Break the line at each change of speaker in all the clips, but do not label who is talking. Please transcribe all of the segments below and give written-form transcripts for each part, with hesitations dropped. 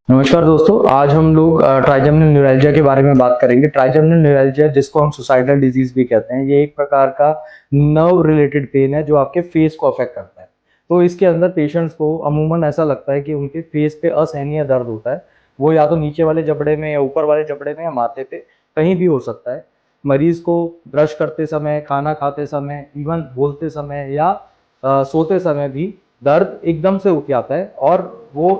नमस्कार दोस्तों, आज हम लोग ट्राइजेमिनल न्यूरैल्जिया के बारे में बात करेंगे। ट्राइजेमिनल न्यूरैल्जिया, जिसको हम सुसाइडल डिजीज भी कहते हैं, ये एक प्रकार का नर्व रिलेटेड पेन है जो आपके फेस को अफेक्ट करता है। तो इसके अंदर पेशेंट्स को अमूमन ऐसा लगता है कि उनके फेस पे असहनीय दर्द होता है। वो या तो नीचे वाले जबड़े में या ऊपर वाले जबड़े में या माथे पे, कहीं भी हो सकता है। मरीज को ब्रश करते समय, खाना खाते समय, इवन बोलते समय या सोते समय भी दर्द एकदम से उठ जाता है और वो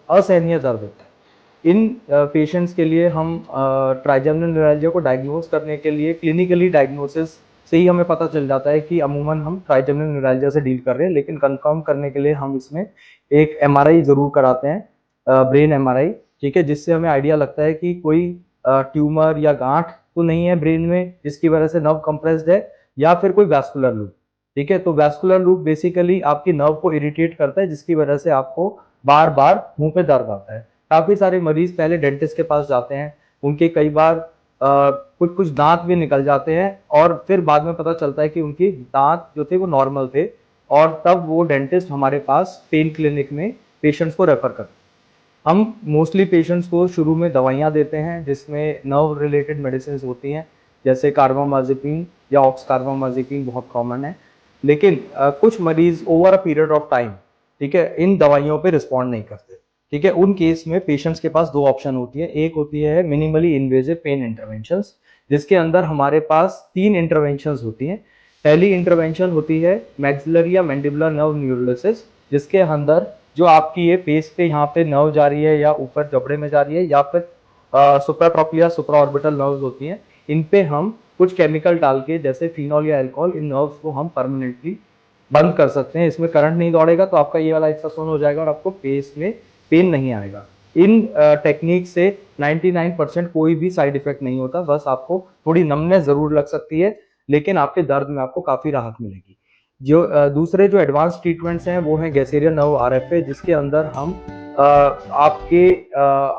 असहनीय दर्द होता है। इन पेशेंट्स के लिए हम ट्राइजेमिनल न्यूरैल्जिया को डायग्नोज करने के लिए क्लिनिकली डायग्नोसिस से ही हमें पता चल जाता है कि अमूमन हम ट्राइजेमिनल न्यूरैल्जिया से डील कर रहे हैं। लेकिन कंफर्म करने के लिए हम इसमें एक एमआरआई जरूर कराते हैं, ब्रेन एमआरआई। ठीक है, जिससे हमें आइडिया लगता है कि कोई ट्यूमर या गांठ तो नहीं है ब्रेन में जिसकी वजह से नर्व कंप्रेस्ड है, या फिर कोई वैस्कुलर लूप। ठीक है, तो वैस्कुलर लूप बेसिकली आपकी नर्व को इरिटेट करता है, जिसकी वजह से आपको बार बार मुंह पे दर्द आता है। काफी सारे मरीज पहले डेंटिस्ट के पास जाते हैं, उनके कई बार कुछ कुछ दांत भी निकल जाते हैं और फिर बाद में पता चलता है कि उनके दांत जो थे वो नॉर्मल थे, और तब वो डेंटिस्ट हमारे पास पेन क्लिनिक में पेशेंट्स को रेफर करते हैं। हम मोस्टली पेशेंट्स को शुरू में दवाइयाँ देते हैं जिसमें नर्व रिलेटेड मेडिसिन होती हैं, जैसे कार्बामाजेपिन या ऑक्सकार्बामाजेपिन बहुत कॉमन है। लेकिन कुछ मरीज over a period of time, ठीक है, इन दवाइयों पे रिस्पॉन्ड नहीं करते। ठीक है, उन केस में पेशेंट्स के पास दो ऑप्शन होती है। एक होती है मिनिमली इन्वेजिव पेन इंटरवेंशंस, जिसके अंदर हमारे पास तीन इंटरवेंशंस होती हैं। पहली इंटरवेंशन होती है मैक्सिलरी या मैंडिबुलर नर्व न्यूरोलिसिस, जिसके अंदर जो आपकी ये फेस पे यहाँ पे नर्व जा रही है या ऊपर जबड़े में जा रही है या फिर सुप्राट्रॉपिया सुप्राऑर्बिटल नर्व्स होती हैं, इन पे हम कुछ केमिकल डाल के, जैसे फिनॉल या अल्कोहल, इन नर्व्स को हम परमानेंटली बंद कर सकते हैं। इसमें करंट नहीं दौड़ेगा तो आपका ये वाला हिस्सा सोन हो जाएगा और आपको फेस में पेन नहीं आएगा। इन टेक्निक से 99% कोई भी साइड इफेक्ट नहीं होता, बस आपको थोड़ी नमनेस जरूर लग सकती है, लेकिन आपके दर्द में आपको काफी राहत मिलेगी। जो दूसरे जो एडवांस ट्रीटमेंट्स हैं वो हैं गैसेरियन नर्व आरएफए, जिसके अंदर हम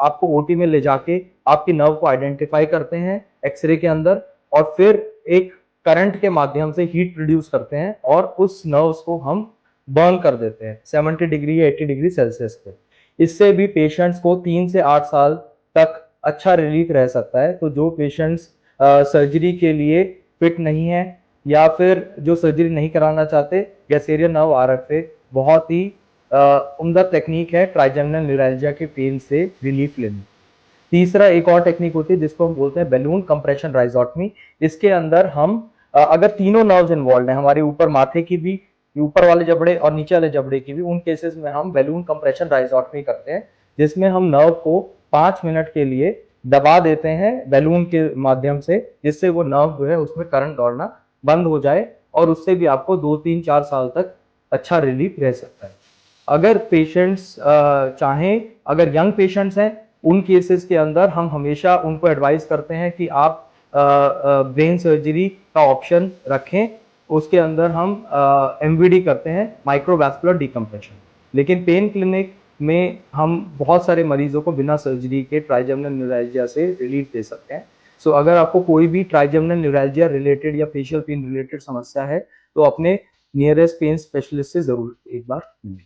आपको ओटी में ले जाके आपकी नर्व को आइडेंटिफाई करते हैं एक्सरे के अंदर, और फिर एक करंट के माध्यम से हीट प्रोड्यूस करते हैं और उस नर्व्स को हम बर्न कर देते हैं 70 डिग्री या 80 डिग्री सेल्सियस पे। इससे भी पेशेंट्स को 3 से 8 साल तक अच्छा रिलीफ रह सकता है। तो जो पेशेंट्स सर्जरी के लिए फिट नहीं है या फिर जो सर्जरी नहीं कराना चाहते, गैसेरियन नर्व आरएफए बहुत ही उम्दा टेक्निक है ट्राइजेमिनल न्यूरैल्जिया के पेन से रिलीफ लेने। तीसरा एक और टेक्निक होती है जिसको हम बोलते हैं बैलून कंप्रेशन राइजोटमी। इसके अंदर हम अगर तीनों नर्व्स इन्वॉल्व हैं, हमारे ऊपर माथे की भी, ऊपर वाले जबड़े और नीचे वाले जबड़े की भी, उन केसेस में हम बैलून कंप्रेशन राइजोटमी करते हैं, जिसमें हम नर्व को 5 मिनट के लिए दबा देते हैं बैलून के माध्यम से, जिससे वो नर्व जो है उसमें करंट दौड़ना बंद हो जाए, और उससे भी आपको 2 3 4 साल तक अच्छा रिलीफ रह सकता है। अगर पेशेंट्स चाहें, अगर यंग पेशेंट्स हैं, उन केसेस के अंदर हम हमेशा उनको एडवाइस करते हैं कि आप ब्रेन सर्जरी का ऑप्शन रखें। उसके अंदर हम एमवीडी करते हैं, माइक्रोवैस्कुलर डिकम्प्रेशन। लेकिन पेन क्लिनिक में हम बहुत सारे मरीजों को बिना सर्जरी के ट्राइजेमिनल न्यूरैल्जिया से रिलीफ दे सकते हैं। सो अगर आपको कोई भी ट्राइजेमिनल न्यूरैल्जिया रिलेटेड या फेशियल पेन रिलेटेड समस्या है, तो अपने नियरेस्ट पेन स्पेशलिस्ट से जरूर एक बार मिलें।